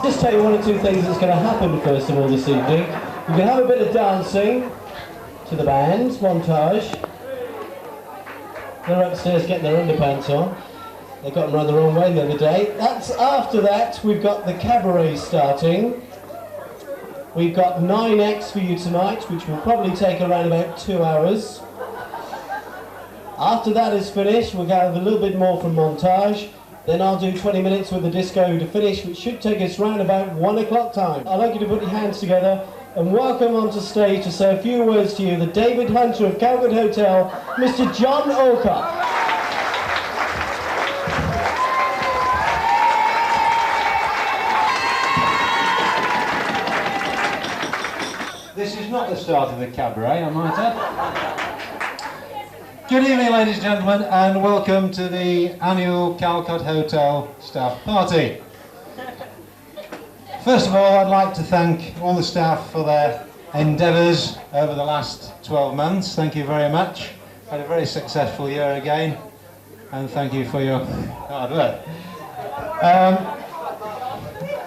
just tell you one or two things that's going to happen first of all this evening. You can have a bit of dancing to the band, montage. They're upstairs getting their underpants on. They got them run the wrong way the other day. After that, we've got the cabaret starting. We've got 9X for you tonight, which will probably take around about 2 hours. After that is finished, we'll have a little bit more from montage. Then I'll do 20 minutes with the disco to finish, which should take us round about 1 o'clock time. I'd like you to put your hands together and welcome onto stage to say a few words to you, the David Hunter of Calcot Hotel, Mr. John Alcott. This is not the start of the cabaret, I might add. Good evening, ladies and gentlemen, and welcome to the annual Calcot Hotel staff party. First of all, I'd like to thank all the staff for their endeavours over the last 12 months. Thank you very much. Had a very successful year again, and thank you for your hard work.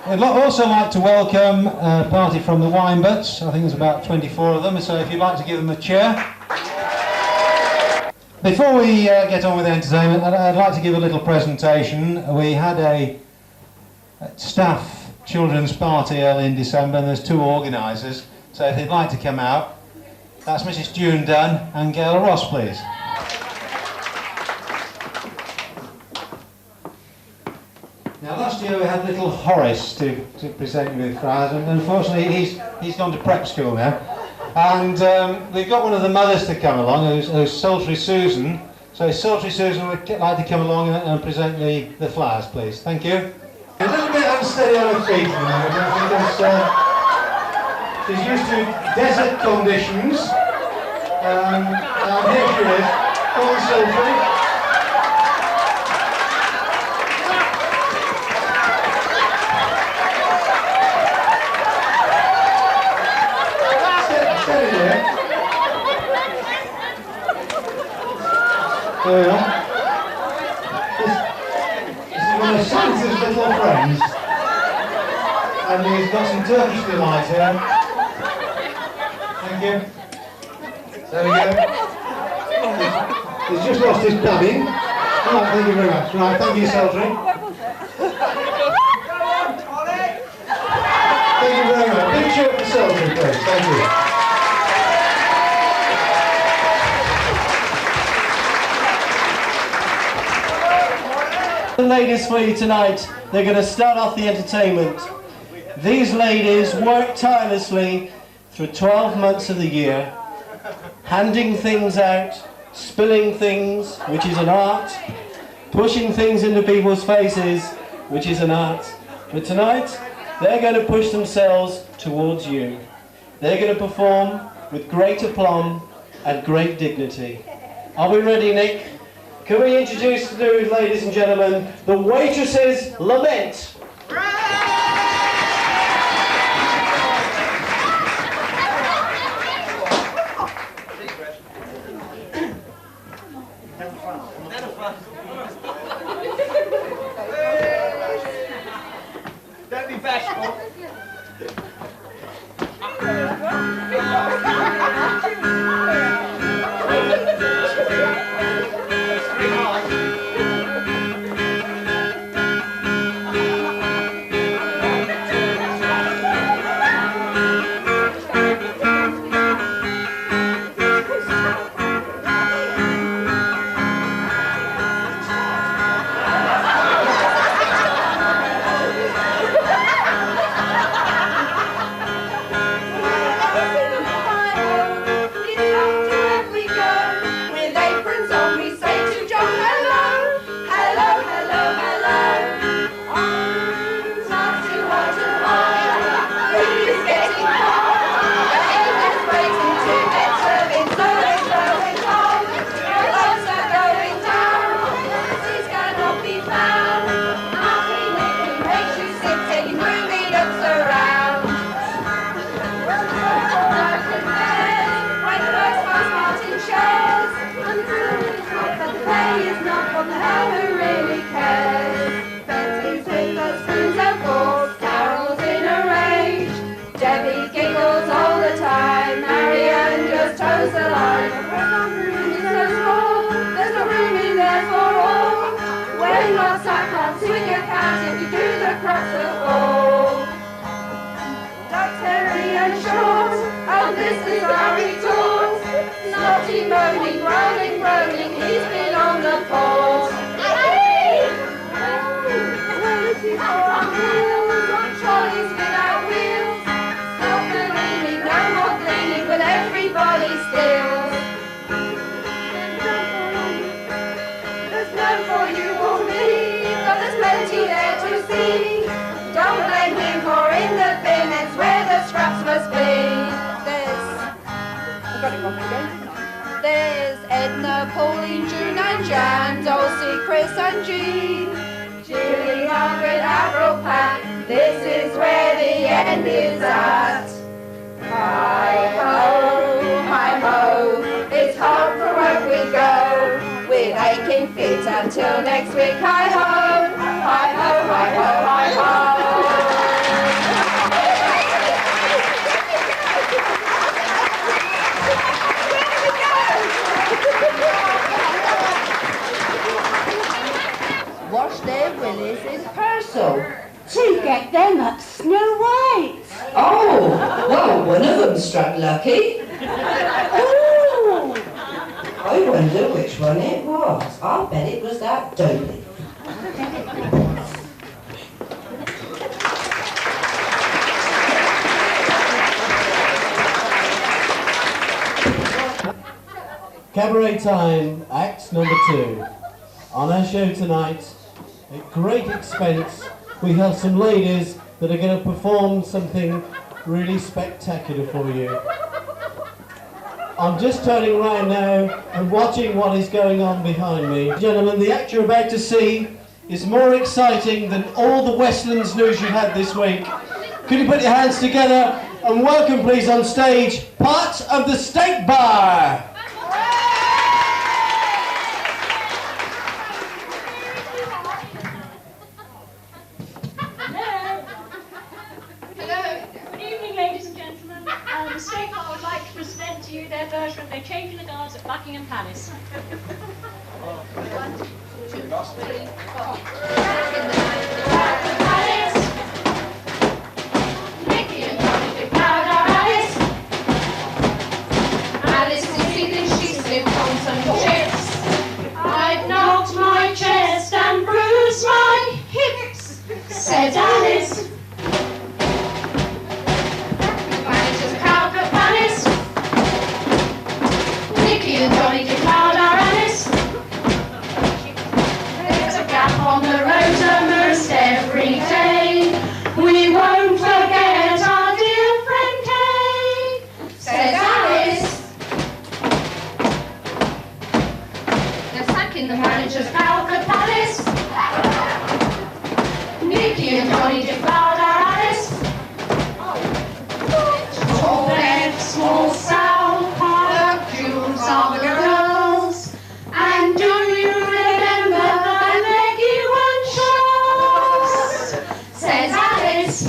I'd also like to welcome a party from the Wine Butts. I think there's about 24 of them, so if you'd like to give them a cheer. Before we get on with the entertainment, I'd like to give a little presentation. We had a staff children's party early in December, and there's 2 organisers, so if they'd like to come out, that's Mrs. June Dunn and Gail Ross, please. Now last year we had little Horace to present you with flowers, and unfortunately he's gone to prep school now. And we've got one of the mothers to come along, who's Sultry Susan. So Sultry Susan would like to come along and present the flowers, please. Thank you. A little bit unsteady on her feet at the moment, I think she's used to desert conditions. And here she is, all Sultry. There we are. This is one of Santa's little friends. And he's got some Turkish delight here. Thank you. There we go. He's just lost his dubbing. Right, thank you very much. Right, thank you, Sultry. Thank you very much. Big cheer for Sultry, please. Thank you. The ladies for you tonight, they're going to start off the entertainment. These ladies work tirelessly through 12 months of the year, handing things out, spilling things, which is an art, pushing things into people's faces, which is an art. But tonight, they're going to push themselves towards you. They're going to perform with great aplomb and great dignity. Are we ready, Nick? Can we introduce to you, ladies and gentlemen, the Waitresses' Lament? Don't be bashful. see. Don't blame him, for in the bin that's where the scraps must be. There's Edna, Pauline, June and Jan, Dulcie, Chris and Jean, Julie, Margaret, Avril, Pat. This is where the end is at. Hi-ho, it's hard for work we go, with aching feet until next week. Hi-ho, hi-ho, hi-ho, hi-ho. Wash their willies in Purcell to get them up Snow White. Oh, well, one of them struck lucky. Ooh. I wonder which one it was. I'll bet it was that dopey. Cabaret time, act number 2. On our show tonight, at great expense, we have some ladies that are going to perform something really spectacular for you. I'm just turning around now and watching what is going on behind me. Gentlemen, the act you're about to see is more exciting than all the Westlands news you've had this week. Could you put your hands together and welcome please on stage, Part of the Steak Bar! Their version of They're Changing the Guards at Buckingham Palace. 1, 2, 3, 4. Palace. Nicky and Johnny did powder Alice. Alice is feeling she slipped on some chips. I've knocked my chest and bruised my hips, said Alice. Manager's Calcot Palace. And Johnny declared our Alice. There's a gap on the road almost every day. We won't forget our dear friend Kay, says Alice. They're sacking the manager's Calcot Palace. Nicky and Johnny declared our Alice. Tall bed, small sound. Are the girls, and do you remember the leggy one shot? Says Alice.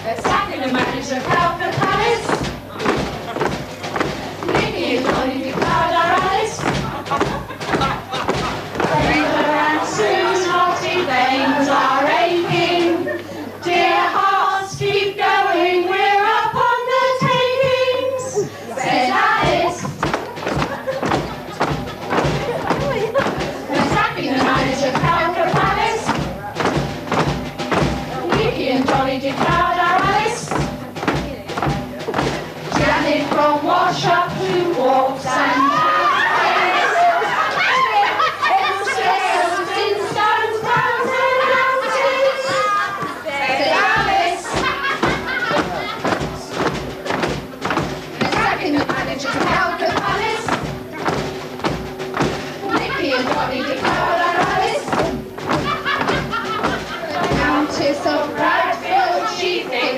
They're sacking the manager of Calcot Palace. Nicky and Johnny declared our Alice. Rita and Sue's hearty veins are aching. Dear hearts, keep going, we're up on the takings, says Alice. They're sacking the manager of Calcot Palace. Nicky and Johnny declared our Alice. Janet from Washup who walks and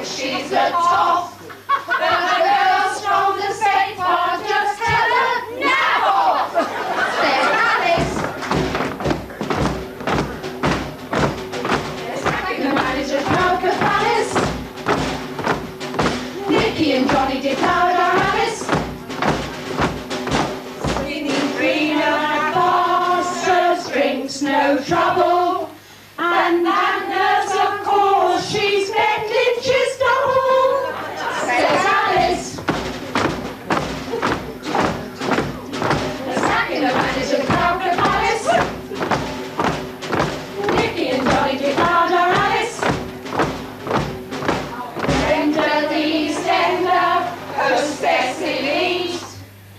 she's a toff, but the girls from the state bar just tell her, now off, says Alice. They're sacking the manager's Calcot Palace. Nicky and Johnny declared our Alice. Swinging green and Foster's drinks no trouble, and that nurse of course she's spent inches double, says Alice. They're sacking the manager's Calcot Palace. Nicky and Johnny declared our Alice. Brenda the Eastender, hostess elite,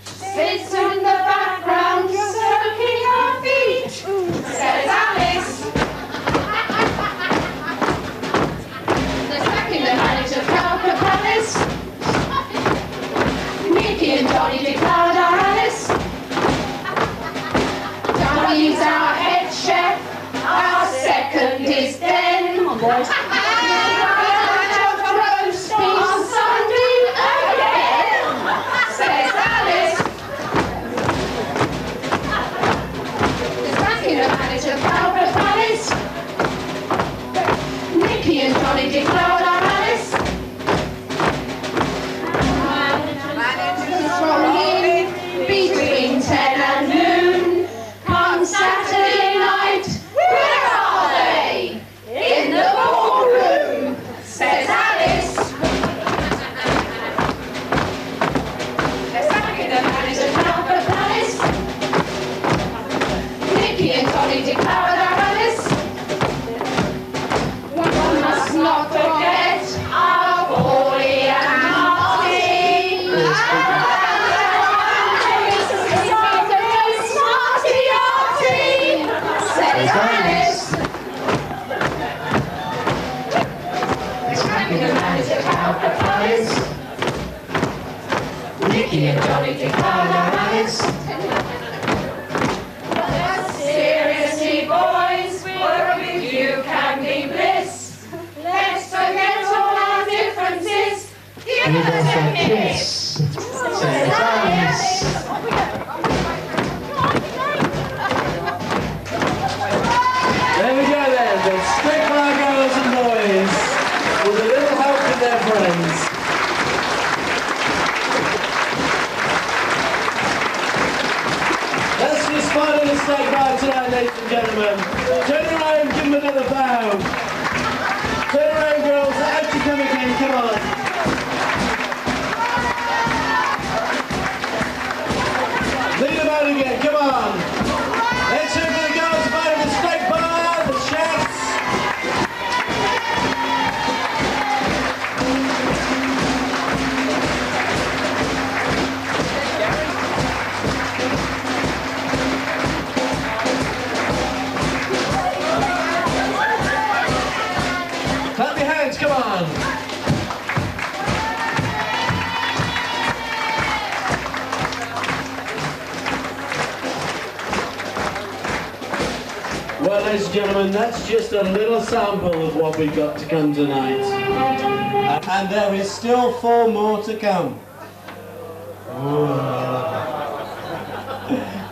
sits in the background soaking her feet, says Alice. Roast beef on Sunday again, says Alice. There's Frankie the manager of Calcot Palace. Nicky and Johnny declared our Alice. Managers rolling between 10 and noon. Come Saturday night, where are they? In the ballroom, says Alice. There's Frankie the manager of Calcot Palace. Nicky and Johnny declared our Alice. One must not forget our Polly and Marty. Smarty-arty, says Alice. There's Frankie the manager of Calcot Palace. Nicky and Johnny declared our Alice. Seriously, boys, work with you can be bliss. Let's forget all our differences. Give us a kiss, says Alice. There we go then, the Stick Bar girls and boys, with a little help from their friends. That's your spot in the Steak Bar tonight, ladies and gentlemen. Turn around, give them another bow. Turn around, girls, out you come again, come on. Lead them out again, come on. Let's hear for the girls about the Steak Bar, the chefs. Clap your hands, come on. Well, ladies and gentlemen, that's just a little sample of what we've got to come tonight. And there is still 4 more to come.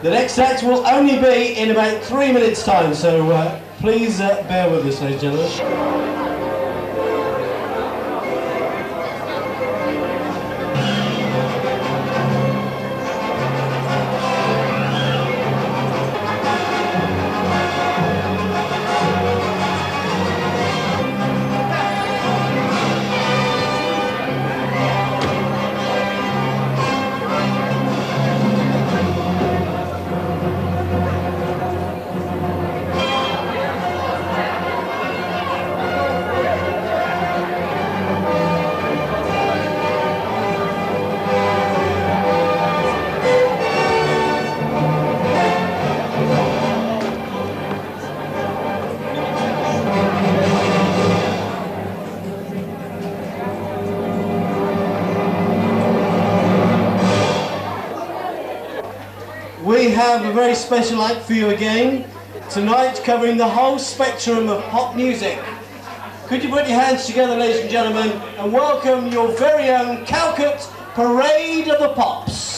The next act will only be in about 3 minutes' time, so please bear with us, ladies and gentlemen. We have a very special act for you again tonight, covering the whole spectrum of pop music. Could you put your hands together, ladies and gentlemen, and welcome your very own Calcot Parade of the Pops.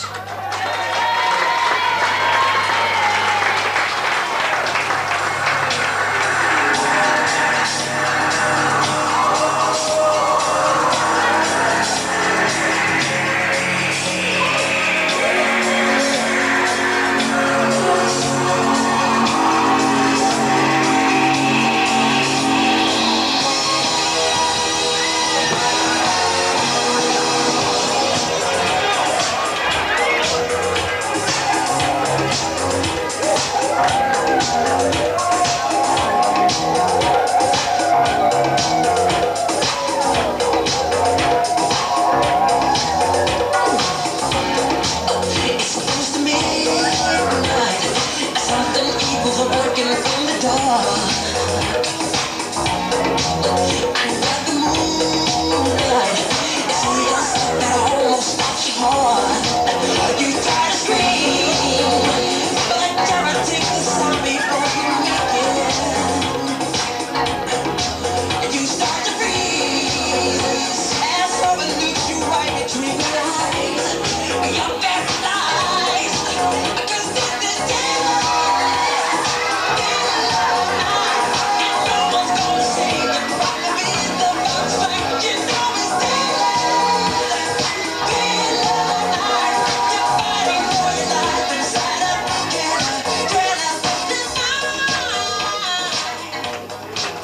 You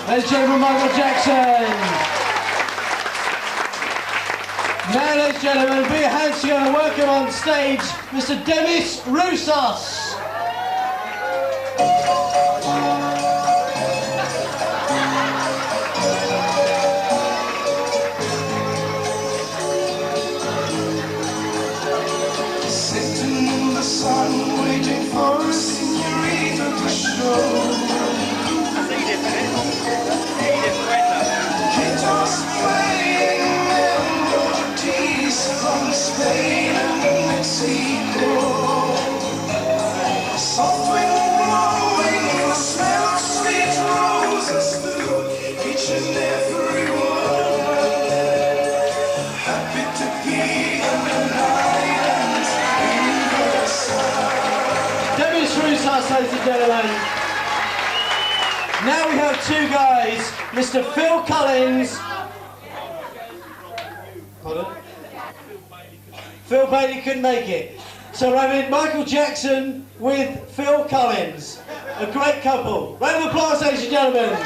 Ladies and gentlemen, Michael Jackson. Now, ladies and gentlemen, put your hands together and welcome on stage Mr. Demis Roussos. Sitting in the sun, waiting for a senorita to show. Guitars playing melodies from Spain and Mexico. Soft wind blowing, the smell of sweet roses through each and every one. Happy to be an island in the sun. Demis Roussos, ladies and gentlemen. Now we have two guys, Mr. Phil Collins. Pardon? Phil Bailey couldn't make it. So I mean Michael Jackson with Phil Collins. A great couple. Round of applause, ladies and gentlemen.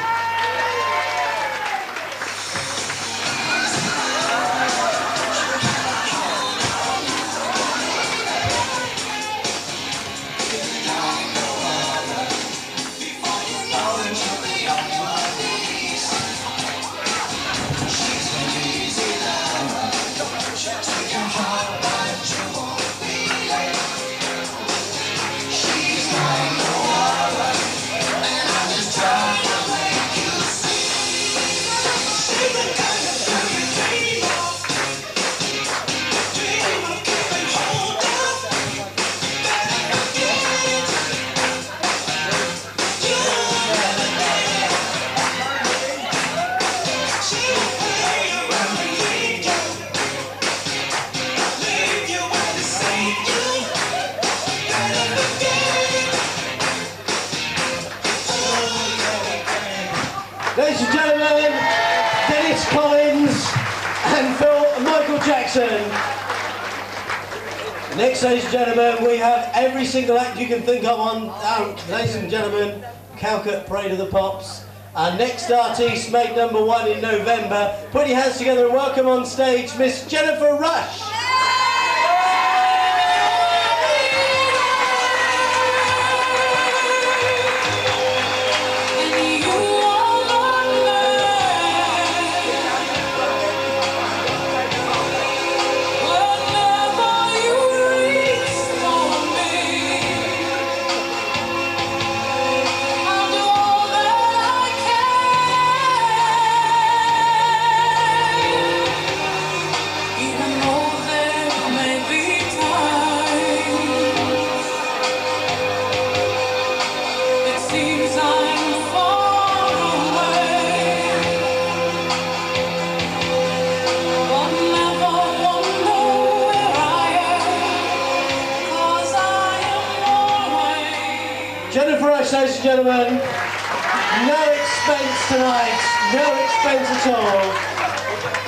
Ladies and gentlemen, Dennis Collins and Michael Jackson. Next, ladies and gentlemen, we have every single act you can think of on, ladies and gentlemen, Calcot Parade of the Pops. Our next artist made #1 in November. Put your hands together and welcome on stage Miss Jennifer Rush. Jennifer Rush, ladies and gentlemen, no expense tonight, no expense at all.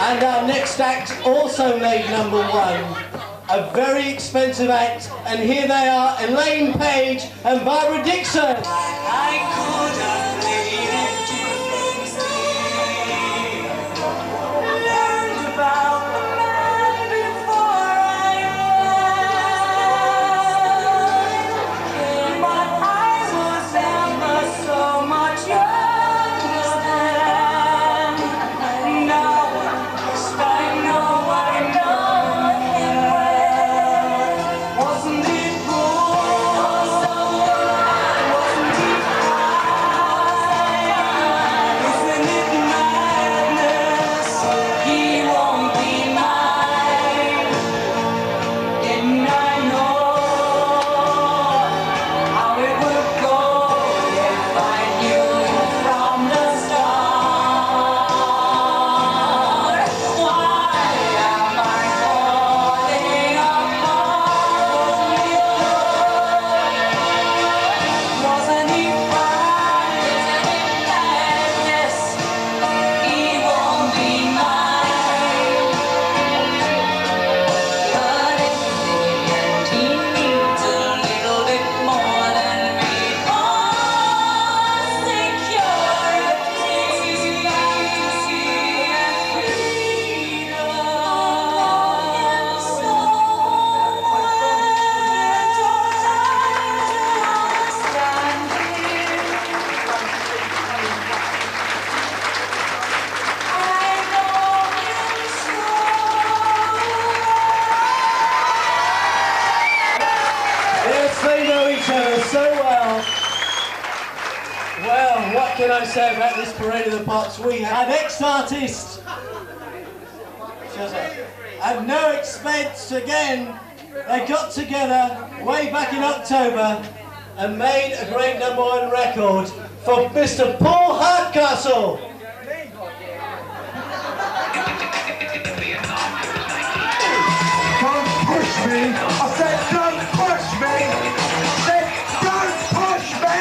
And our next act also made #1, a very expensive act, and here they are, Elaine Page and Barbara Dixon. I could have made it learned about the man before I went, but I was ever so much younger then. Now I know him well. Wasn't it good? Wasn't it right? Well, what can I say about this Parade of the Pops? We had ex-artists at no expense again. They got together way back in October and made a great #1 record for Mr. Paul Hardcastle. Don't push me! I said don't push me! I said don't push me!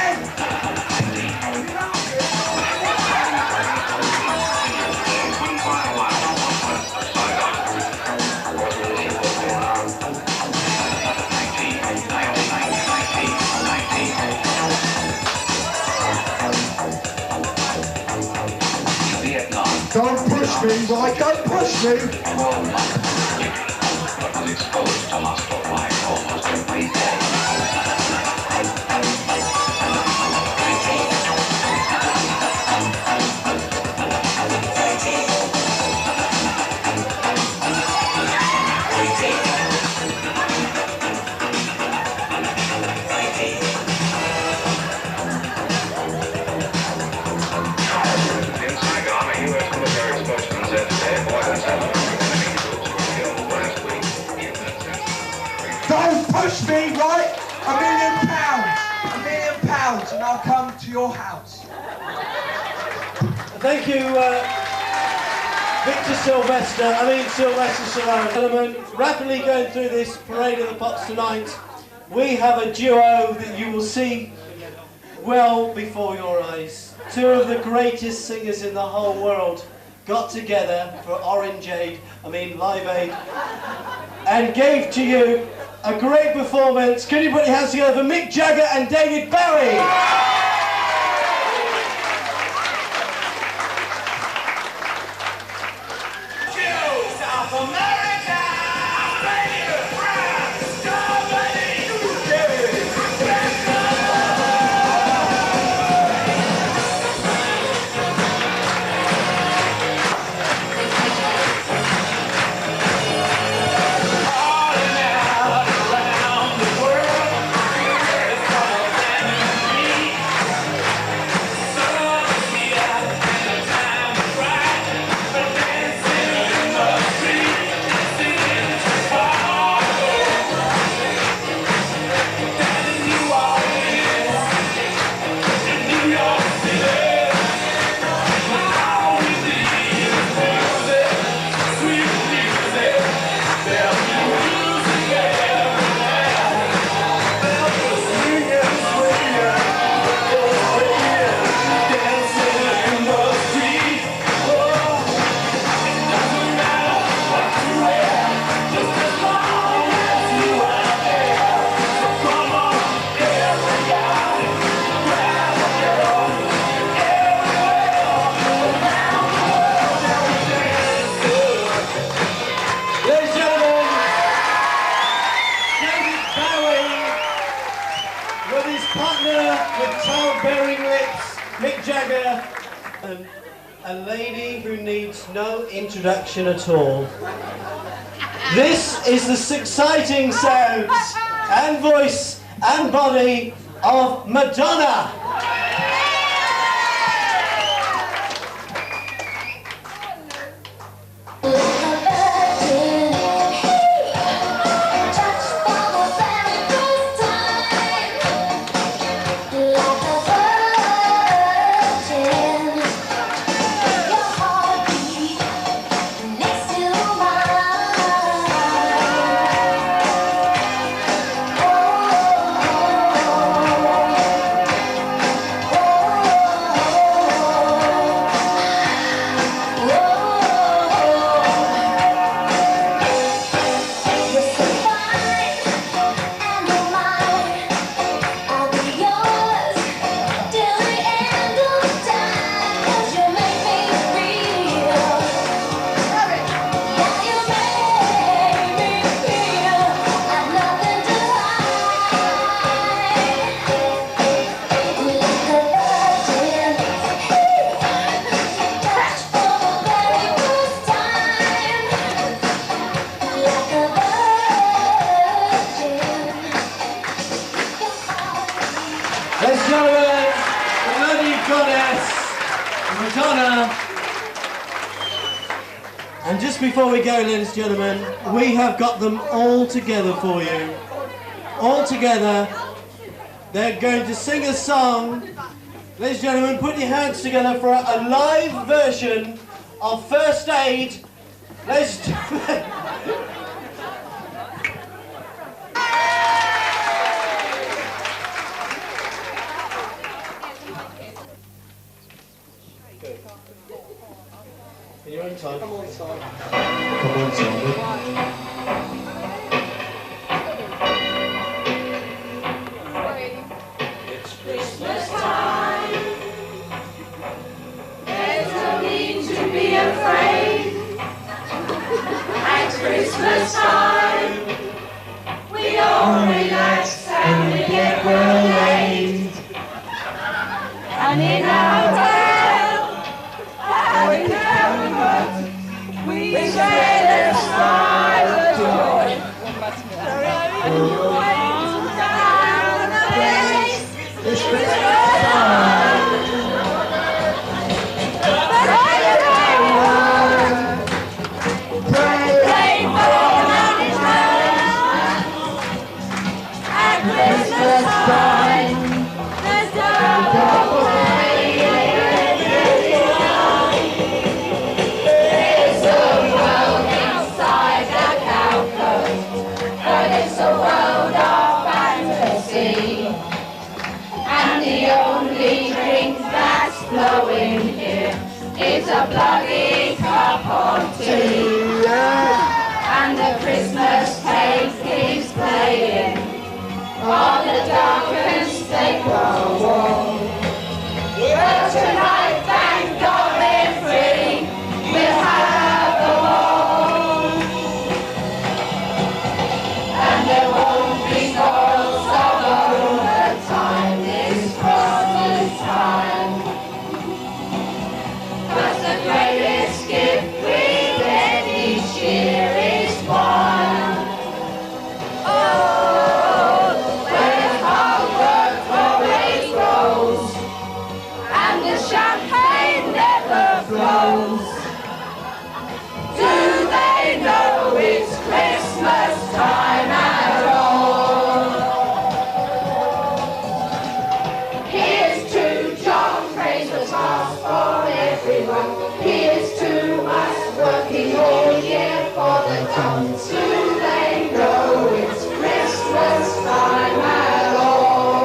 Don't push me, right? Don't push me! Exposed to hostile fire almost every day. Inside Army, U.S. military spokesman said today, boy, that's happening. Don't push me, right? £1 million. £1 million, and I'll come to your house. Thank you, Victor Sylvester Stallone. Gentlemen, rapidly going through this Parade of the Pops tonight, we have a duo that you will see well before your eyes. Two of the greatest singers in the whole world got together for Live Aid, and gave to you a great performance. Can you put your hands together for Mick Jagger and David Bowie? A lady who needs no introduction at all. This is the exciting sounds and voice and body of Madonna. Goddess, Madonna. And just before we go, ladies and gentlemen, we have got them all together for you. All together. They're going to sing a song. Ladies and gentlemen, put your hands together for a live version of First Aid. Ladies and gentlemen. In your own time. Come on, son. Come on, son. It's Christmas time. There's no need to be afraid. At Christmas time, we all relax and we get well laid. And in our we share a smile of joy. Down the place, it's Christmas time. Pray for management. At Christmas time, there's double it's a world of fantasy, and the only drink that's flowing here is a bloody cup of tea, and the Christmas cake keeps playing on the darkest sacred wall. But tonight, thank God we're free, we'll have them all. And there won't be sorrows all the time this Christmas time. 'Cause the greatest gift we get each year is one. Oh, where hard work always grows, and the champagne never flows. Do they know it's Christmas time at all? Here's to John, praise the past for everyone. Here's to us working all year for the tons. Do they know it's Christmas time at all?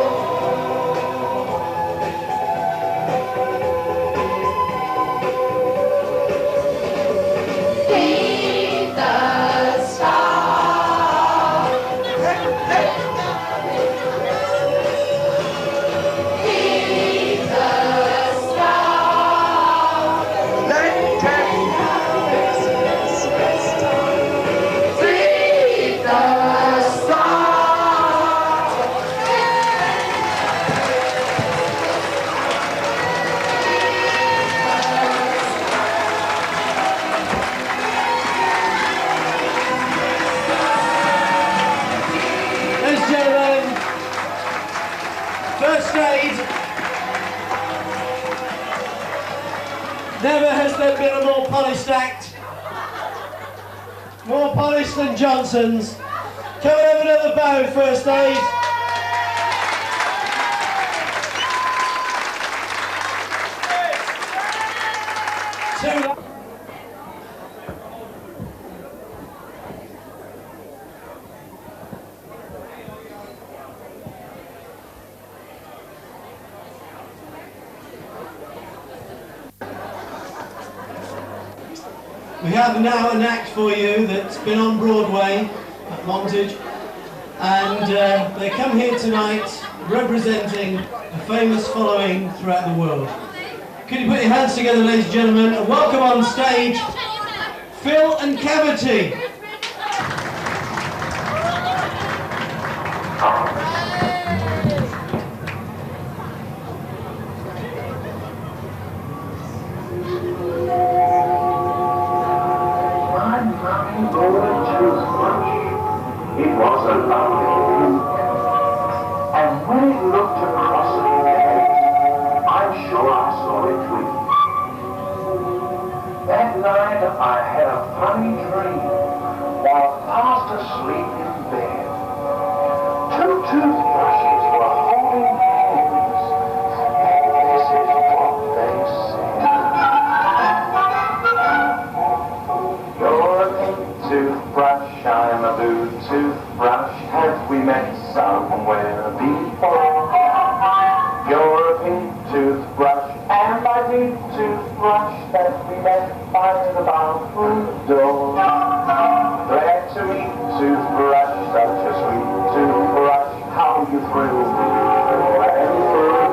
Be the star. Be the star. Let them know it's Christmas time. Be the star. Ladies and gentlemen, First Aid. Never has there been a more polished act. More polished than Johnson's. Can we have another bow, First Aid? Two. We have now an act for you that's been on Broadway at Montage, and they come here tonight representing a famous following throughout the world. Could you put your hands together, ladies and gentlemen, and welcome on stage Phil and Cavity. It was a lovely view, and when it looked across the gate, I'm sure holly tree. That night I had a funny dream while fast asleep in bed. Two toothbrushes were holding hands, and this is what they said. You're a pink toothbrush, I'm a blue toothbrush. Have we met somewhere before? You're a pink toothbrush, and my pink toothbrush that we met by the bathroom door. Glad to meet toothbrush, such a sweet toothbrush. How you thrill me through and through.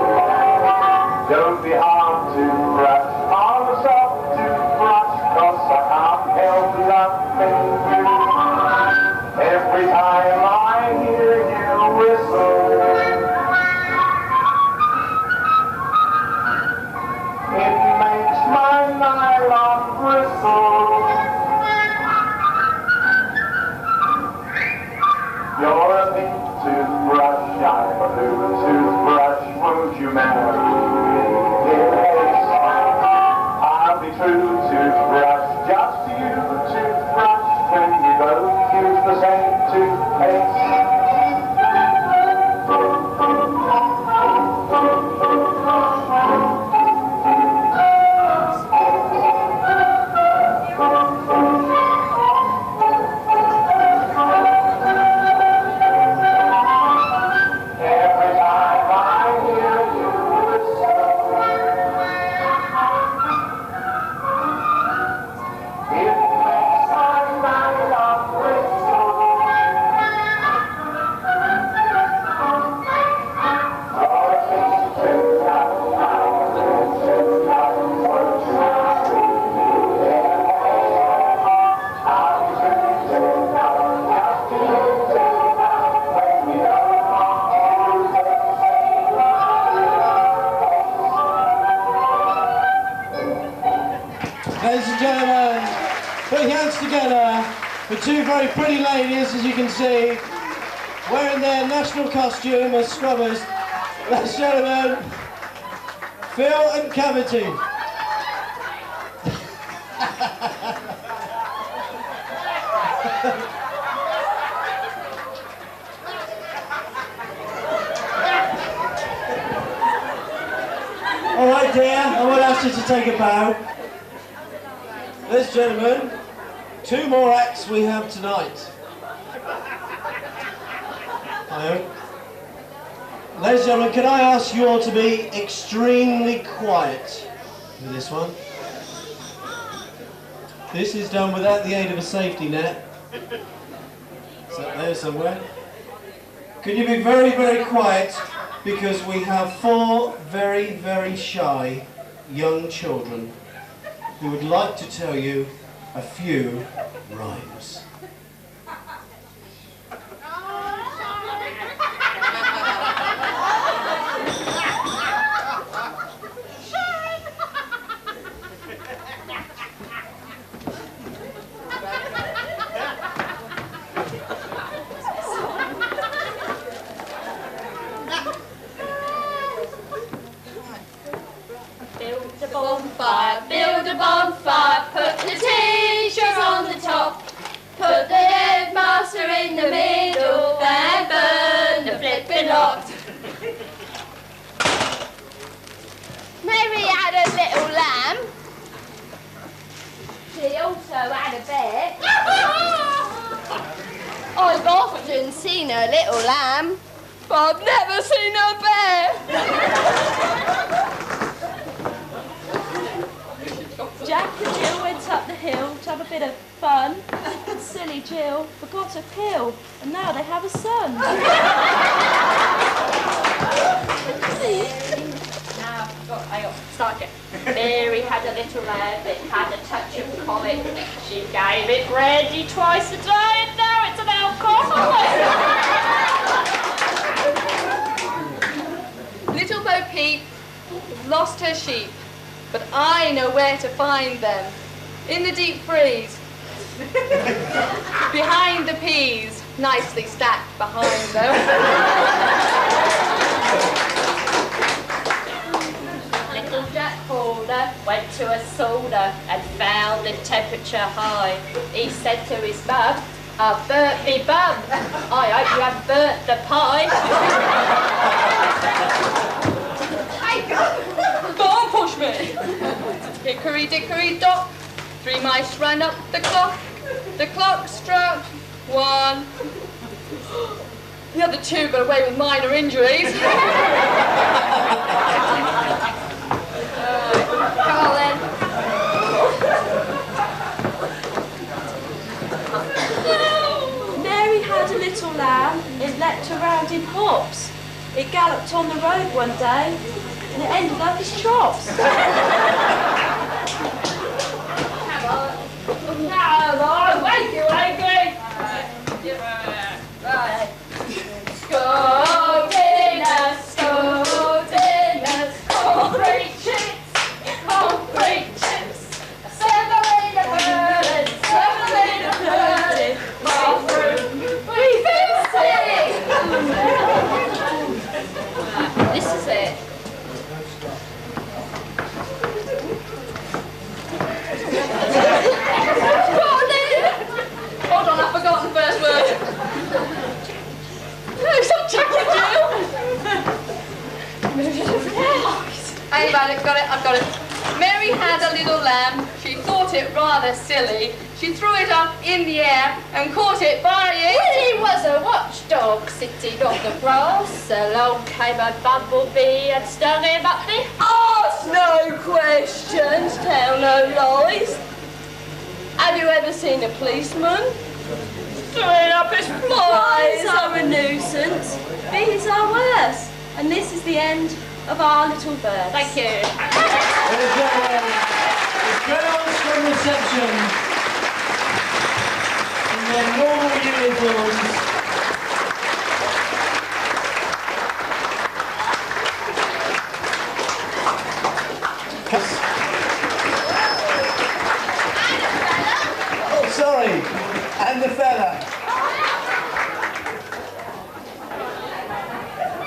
Don't be hard to brush, I'm a soft toothbrush, 'cause I can't help loving you. Every time I hear you whistle, it makes my nylon bristle. You're a pink toothbrush, I'm a blue toothbrush. Won't you marry me in haste? I'll be true toothbrush, just you toothbrush. When we both use the same toothpaste. Ladies and gentlemen, put your hands together for two very pretty ladies, as you can see, wearing their national costume as scrubbers. Ladies and gentlemen, Phil and Cavity. All right, dear, I will ask you to take a bow. Ladies and gentlemen, two more acts we have tonight. Hello. Ladies and gentlemen, can I ask you all to be extremely quiet with this one? This is done without the aid of a safety net. It's up there somewhere. Can you be very, very quiet? Because we have four very, very shy young children who would like to tell you a few rhymes. Build a bonfire, put the teachers on the top, put the headmaster in the middle, and burn the flipping lot. Mary had a little lamb. She also had a bear. I've often seen a little lamb, but I've never seen a bear. Jack and Jill went up the hill to have a bit of fun. Silly Jill forgot a pill, and now they have a son. Now I got to start again. Mary had a little lamb, it had a touch of colic. She gave it brandy twice a day, and now it's an alcoholic. Little Bo Peep lost her sheep. But I know where to find them. In the deep freeze. Behind the peas. Nicely stacked behind them. Little Jack Horner builder went to a sauna and found the temperature high. He said to his mum, "I've burnt me bum. I hope you haven't burnt the pie." Don't push me. Hickory dickory dock, 3 mice ran up the clock. The clock struck 1. The other 2 got away with minor injuries. Come on then. Mary had a little lamb. It leapt around in hops. It galloped on the road one day and it ended up his chops. Come on, wakey, wakey. Right. Scottiness, concrete chips, concrete chips. 7 little birdies, 7 little birdies, bathroom, we've been singing. This is it. Hold on, I've forgotten the first word. Stop checking, Jill. Hey, man, I've got it. Mary had a little lamb. She thought it rather silly. She threw it up in the air and caught it by it. When he was a watchdog sitting on the grass, along came a bumblebee and stung him up the arse. No questions, tell no lies. Have you ever seen a policeman? Throwing up his flies. Flies are a nuisance. Bees are worse. And this is the end of our little verse. Thank you. Ladies and gentlemen, the girls from reception in their normal uniforms. Oh, sorry, and the fella.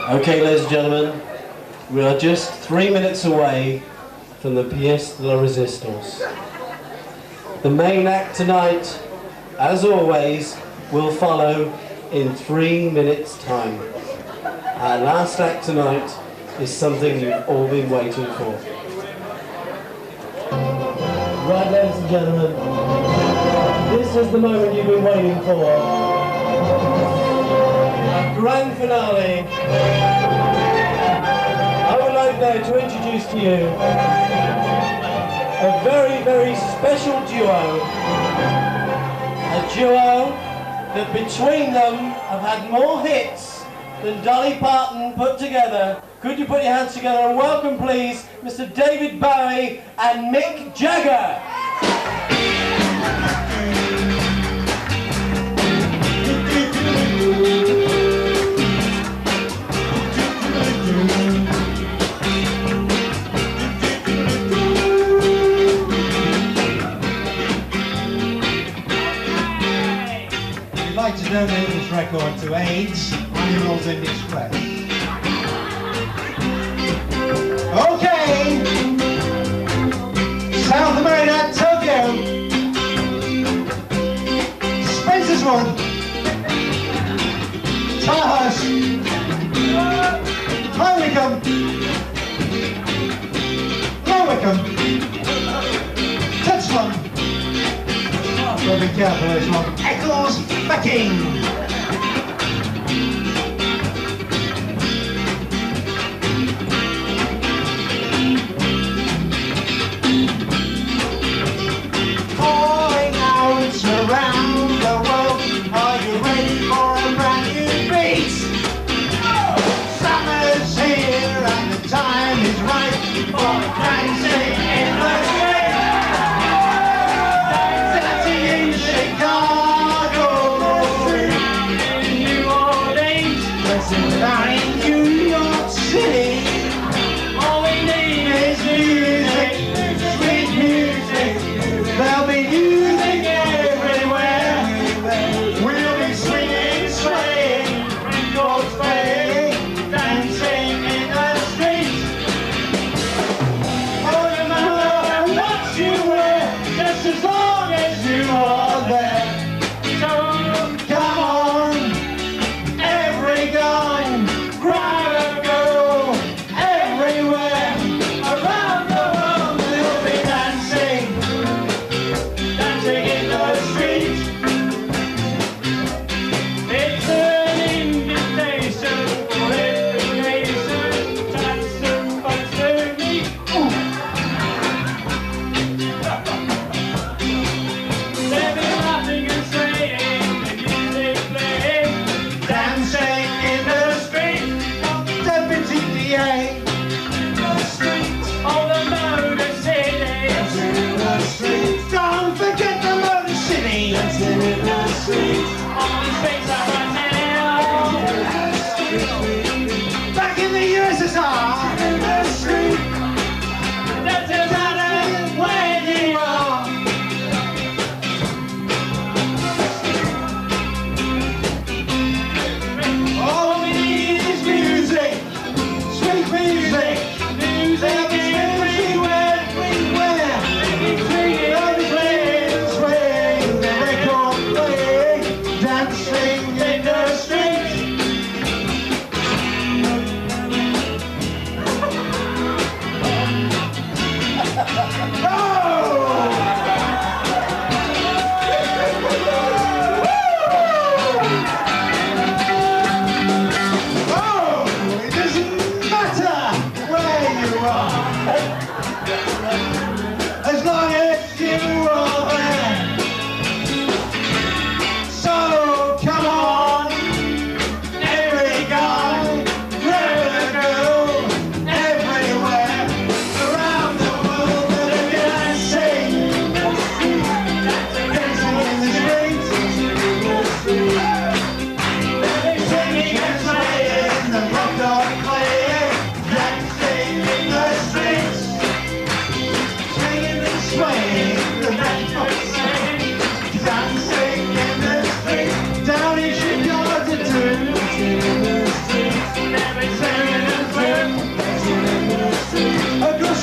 Okay, ladies and gentlemen, we are just 3 minutes away from the pièce de la résistance. The main act tonight, as always, will follow in 3 minutes' time. Our last act tonight is something you've all been waiting for. Right, ladies and gentlemen, this is the moment you've been waiting for. A grand finale. I would like now to introduce to you a very, very special duo. A duo that between them have had more hits than Dolly Parton put together. Could you put your hands together and welcome, please, Mr. David Bowie and Mick Jagger. We'd like to donate this record to AIDS, Animals in Distress. Okay! South America, Tokyo! Spencer's Run! Tahoe! High Wycombe! Low Wycombe! Touchland! Gotta be careful with this one. Eccles, Backing! Calling out around the world, are you ready for a brand new beat? Summer's here and the time is right for dancing in the street. Dancing in Chicago, in New Orleans, down in New York City. All we need is music, sweet music. There'll be music everywhere. We'll be swinging, swaying, records playing, dancing in the streets. Oh,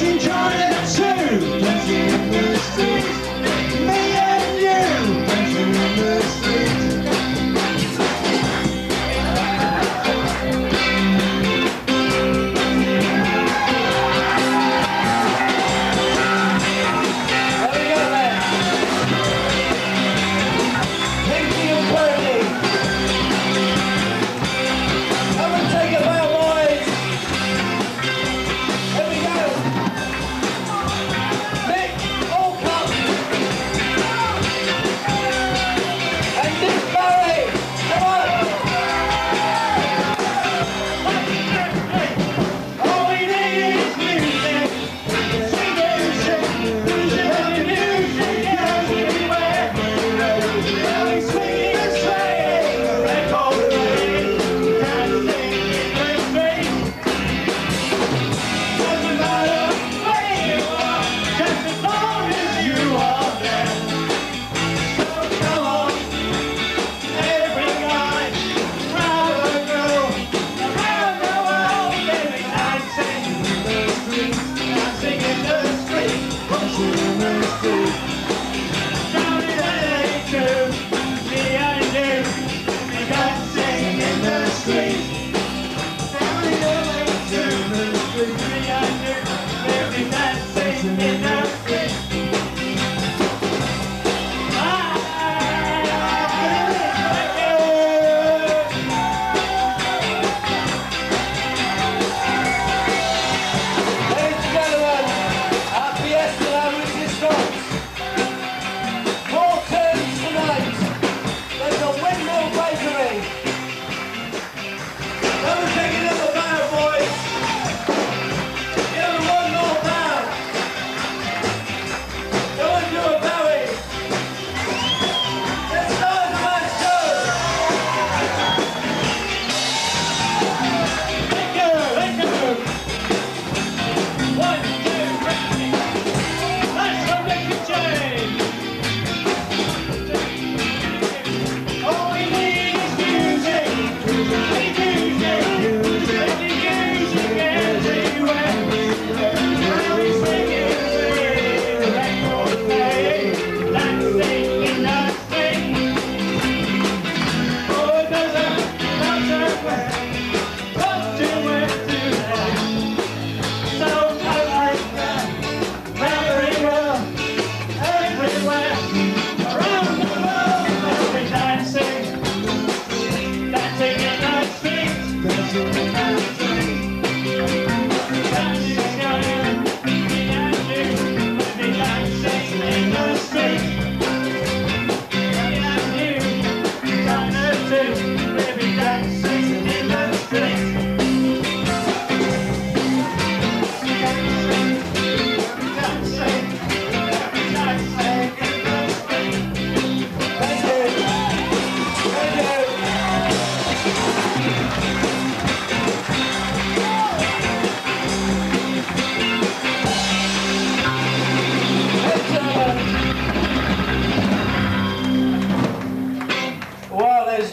dancing joining the two, dancing in the street. Me and you, dancing in the street.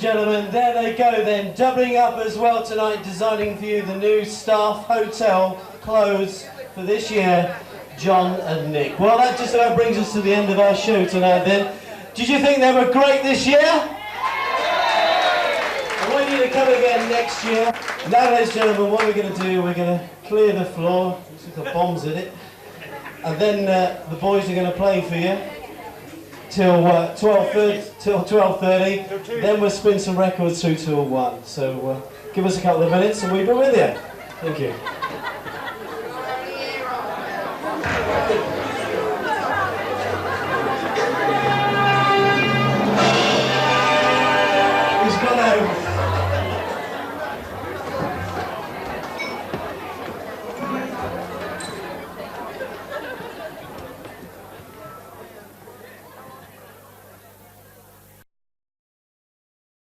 Gentlemen, there they go then, doubling up as well tonight, designing for you the new staff hotel clothes for this year, John and Nick. Well, that just about brings us to the end of our show tonight then. Did you think they were great this year? I want you to come again next year. Now, ladies and gentlemen, what we're going to do, we're going to clear the floor, with the bombs in it, and then the boys are going to play for you till 12:30. Then we'll spin some records through till 1. So give us a couple of minutes and we'll be with you. Thank you.